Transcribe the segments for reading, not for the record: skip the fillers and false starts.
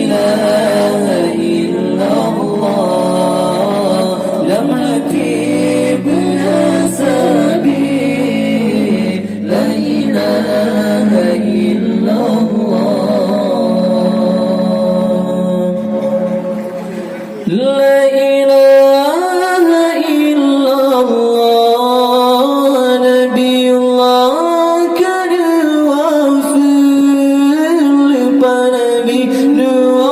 ilaha illallah lamhati bersabi la ilaha illallah la ilaha illallah Nabiullah kedua lepas Nabi dua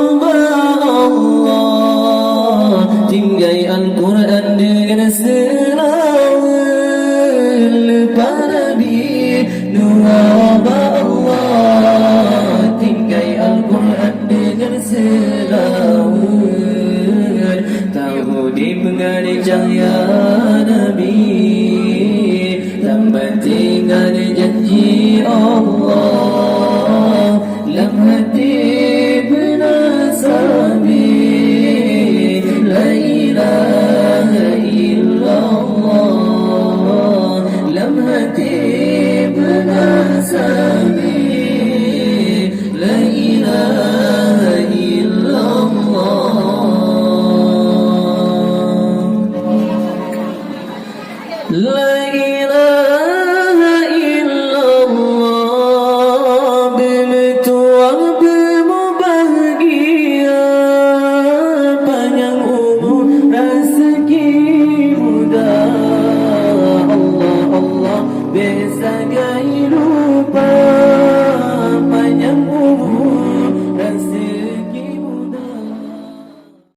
Allah tinggai Al-Quran dengan selawat lepas Nabi dua Allah tinggai Al-Quran dengan selawat tahu di pengarik cahaya Nabi